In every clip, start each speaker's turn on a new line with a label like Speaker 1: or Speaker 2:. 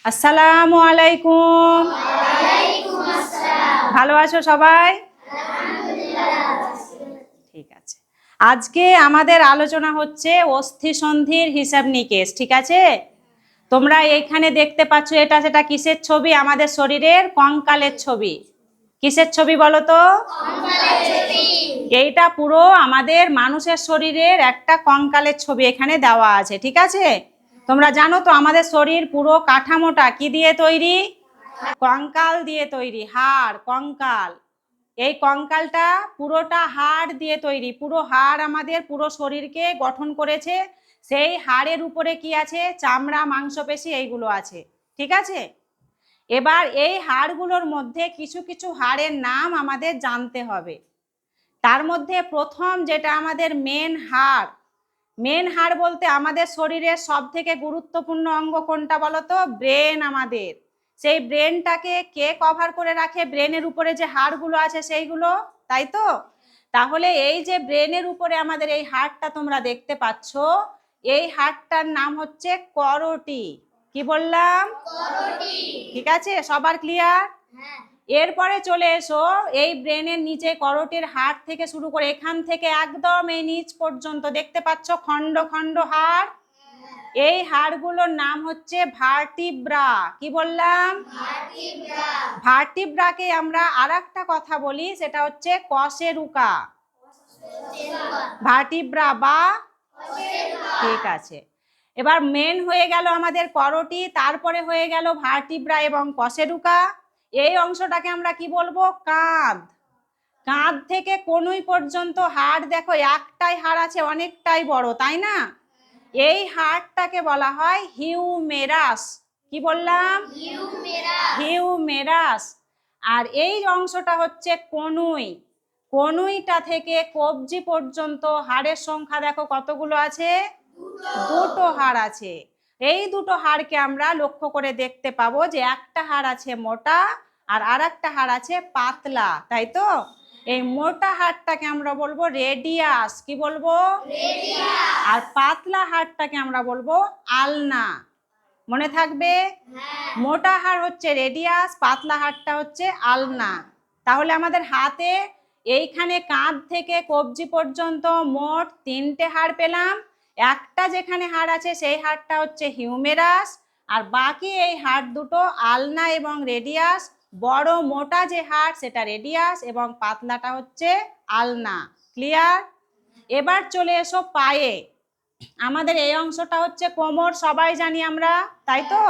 Speaker 1: আসসালামু আলাইকুম। ভালো আছো সবাই? ঠিক আছে। আজকে আমাদের আলোচনা হচ্ছে অস্থি সন্ধির হিসাব নিকেশ। ঠিক আছে, তোমরা এইখানে দেখতে পাচ্ছ এটা সেটা কিসের ছবি? আমাদের শরীরের কঙ্কালের ছবি। কিসের ছবি বলো তো? এইটা পুরো আমাদের মানুষের শরীরের একটা কঙ্কালের ছবি এখানে দেওয়া আছে। ঠিক আছে, তোমরা জানো তো আমাদের শরীর পুরো কাঠামোটা কি দিয়ে তৈরি? কঙ্কাল দিয়ে তৈরি, হাড়, কঙ্কাল। এই কঙ্কালটা পুরোটা হাড় দিয়ে তৈরি। পুরো হাড় আমাদের পুরো শরীরকে গঠন করেছে। সেই হাড়ের উপরে কি আছে? চামড়া, মাংসপেশি, এইগুলো আছে। ঠিক আছে, এবার এই হাড়গুলোর মধ্যে কিছু কিছু হাড়ের নাম আমাদের জানতে হবে। তার মধ্যে প্রথম যেটা আমাদের মেন হাড় বলতে আমাদের শরীরের সব থেকে গুরুত্বপূর্ণ অঙ্গ কোনটা বলো তো? ব্রেন। আমাদের সেই ব্রেনটাকে কে কভার করে রাখে? ব্রেনের উপরে যে হাড়গুলো আছে সেইগুলো, তাই তো? তাহলে এই যে ব্রেনের উপরে আমাদের এই হাড়টা তোমরা দেখতে পাচ্ছ, এই হাড়টার নাম হচ্ছে করোটি। কি বললাম? ঠিক আছে, সবার ক্লিয়ার? এরপরে চলে এসো, এই ব্রেনের নিচে করোটির হাড় থেকে শুরু করে এখান থেকে একদম এই নিচ পর্যন্ত দেখতে পাচ্ছ খন্ড খন্ড হাড়। এই হাড়গুলোর নাম হচ্ছে ভার্টিব্রা। কি বললাম? ভার্টিব্রাকে আমরা আরেকটা কথা বলি, সেটা হচ্ছে কশেরুকা। ভার্টিব্রা বা ঠিক আছে। এবার মেন হয়ে গেল আমাদের করোটি, তারপরে হয়ে গেল ভার্টিব্রা এবং কশেরুকা। এই অংশটাকে আমরা কি বলবো? কাঁধ। কাঁধ থেকে কনুই পর্যন্ত হাড় দেখো, একটাই হাড় আছে, অনেকটাই বড়, তাই না? এই হাড়টাকে বলা হয় হিউমেরাস। কি বললাম? হিউমেরাস। আর এই অংশটা হচ্ছে কনুই। কনুইটা থেকে কবজি পর্যন্ত হাড়ের সংখ্যা দেখো কতগুলো আছে? দুটো হাড় আছে। এই দুটো হাড়কে আমরা লক্ষ্য করে দেখতে পাবো যে একটা হাড় আছে মোটা আর আরেকটা হাড় আছে পাতলা, তাই তো? এই মোটা হাড়টাকে আমরা বলবো রেডিয়াস। কি বলবো? আর পাতলা হাড়টাকে আমরা বলবো আলনা। মনে থাকবে? মোটা হাড় হচ্ছে রেডিয়াস, পাতলা হাড়টা হচ্ছে আলনা। তাহলে আমাদের হাতে এইখানে কাঁধ থেকে কবজি পর্যন্ত মোট 3টে হাড় পেলাম। একটা যেখানে হাড় আছে সেই হাড়টা হচ্ছে হিউমেরাস, আর বাকি এই হাড় দুটো আলনা এবং রেডিয়াস। বড় মোটা যে হাড় সেটা রেডিয়াস এবং পাতলাটা হচ্ছে আলনা। ক্লিয়ার? এবার চলে এসো পায়ে। আমাদের এই অংশটা হচ্ছে কোমর, সবাই জানি আমরা, তাই তো?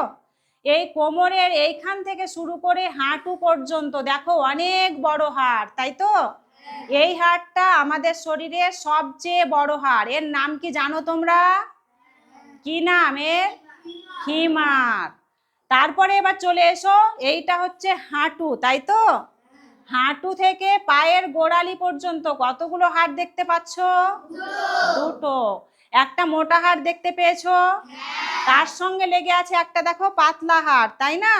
Speaker 1: এই কোমরের এইখান থেকে শুরু করে হাঁটু পর্যন্ত দেখো অনেক বড় হাড়, তাই তো? এই হাড়টা আমাদের শরীরের সবচেয়ে বড় হাড়। এর নাম কি জানো তোমরা? কি নাম এর? ফিমার। তারপরে এবার চলে এসো, এইটা হচ্ছে হাঁটু, তাই তো? হাঁটু থেকে পায়ের গোড়ালি পর্যন্ত কতগুলো হাড় দেখতে পাচ্ছ? দুটো। একটা মোটা হাড় দেখতে পেয়েছো, তার সঙ্গে লেগে আছে একটা দেখো পাতলা হাড়, তাই না?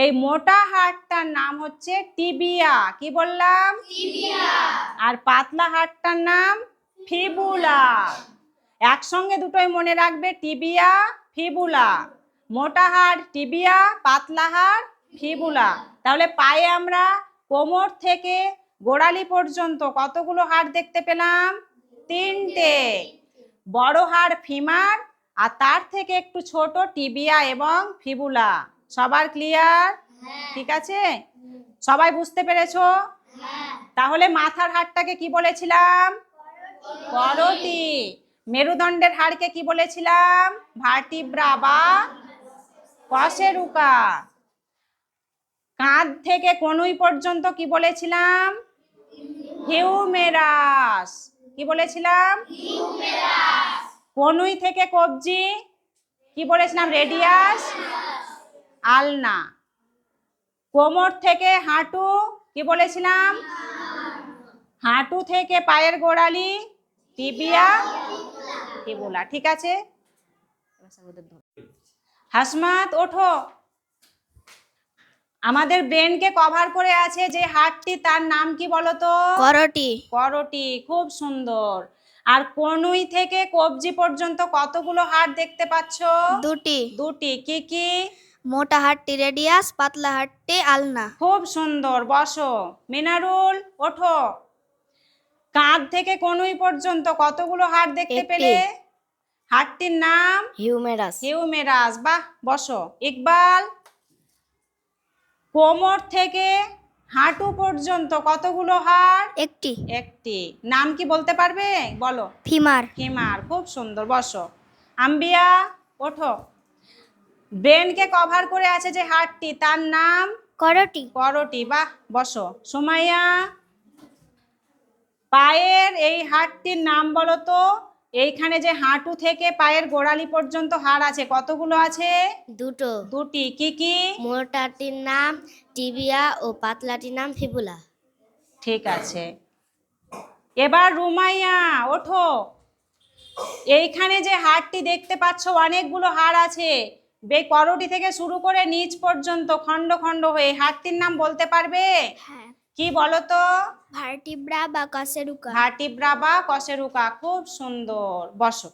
Speaker 1: এই মোটা হাড়টার নাম হচ্ছে টিবিয়া। কি বললাম? আর পাতলা হাড়টার নাম ফিবুলা। একসঙ্গে দুটোই মনে রাখবে, টিবিয়া, ফিবুলা। মোটা হাড় টিবিয়া, পাতলা হাড় ফিবুলা। তাহলে পায়ে আমরা কোমর থেকে গোড়ালি পর্যন্ত কতগুলো হাড় দেখতে পেলাম? 3টে। বড় হাড় ফিমার, আর তার থেকে একটু ছোট টিবিয়া এবং ফিবুলা। সবার ক্লিয়ার? ঠিক আছে, সবাই বুঝতে পেরেছো? তাহলে মাথার হাড়টাকে কি বলেছিলাম? করোটি। মেরুদণ্ডের হাড়কে কি বলেছিলাম? ভার্টিব্রা বা কশেরুকা। কাঁধ থেকে কনুই পর্যন্ত কি বলেছিলাম? হিউমেরাস। কি বলেছিলাম? কনুই থেকে কবজি কি বলেছিলাম? রেডিয়াস, আলনা। কোমর থেকে হাঁটু কি বলেছিলাম? হাঁটু থেকে পায়ের গোড়ালি টিবিয়া, ফিবুলা। ঠিক আছে, হাসমাত ওঠো। আমাদের ব্রেনকে কভার করে আছে যে হাড়টি, তার নাম কি বলতো?
Speaker 2: করোটি।
Speaker 1: করোটি। খুব সুন্দর। আর কনুই থেকে কবজি পর্যন্ত কতগুলো হাড় দেখতে পাচ্ছ?
Speaker 2: দুটি।
Speaker 1: দুটি। কি কি?
Speaker 2: মোটা হাড়টি রেডিয়াস, পাতলা হাড়টি আলনা।
Speaker 1: খুব সুন্দর, বসো। মিনারুল, ওঠো। কাঁধ থেকে কনুই পর্যন্ত কতগুলো হাড় দেখতে
Speaker 2: একটি।
Speaker 1: পেলে? হাড়টির নাম
Speaker 2: হিউমেরাস।
Speaker 1: হিউমেরাস। বাহ, বসো। ইকবাল, কোমর থেকে হাঁটু পর্যন্ত কতগুলো হাড়?
Speaker 2: একটি।
Speaker 1: একটি। নাম কি বলতে পারবে? বলো।
Speaker 2: ফিমার।
Speaker 1: ফিমার। খুব সুন্দর, বসো। আম্বিয়া, ওঠো। ব্রেনকে কভার করে আছে যে হাড়টি, তার নাম
Speaker 2: করটি।
Speaker 1: করটি। বাহ, বসো। সুমাইয়া, পায়ের এই হাড়টির নাম বলো তো। এইখানে যে হাঁটু থেকে পায়ের গোড়ালি পর্যন্ত হাড় আছে, কতগুলো আছে?
Speaker 2: দুটো।
Speaker 1: দুটি। কি কি?
Speaker 2: মোটাটির নাম টিবিয়া ও পাতলাটির নাম ফিবুলা।
Speaker 1: ঠিক আছে। এবার রুমাইয়া, ওঠো। এইখানে যে হাড়টি দেখতে পাচ্ছ, অনেকগুলো হাড় আছে, করটি থেকে শুরু করে নিচ পর্যন্ত খন্ড খন্ড হয়ে। হাড়টির নাম বলতে পারবে?
Speaker 2: হ্যাঁ।
Speaker 1: কি বলো তো?
Speaker 2: ভার্টিব্রা বা কশেরুকা।
Speaker 1: ভার্টিব্রা বা কশেরুকা। খুব সুন্দর, বসো।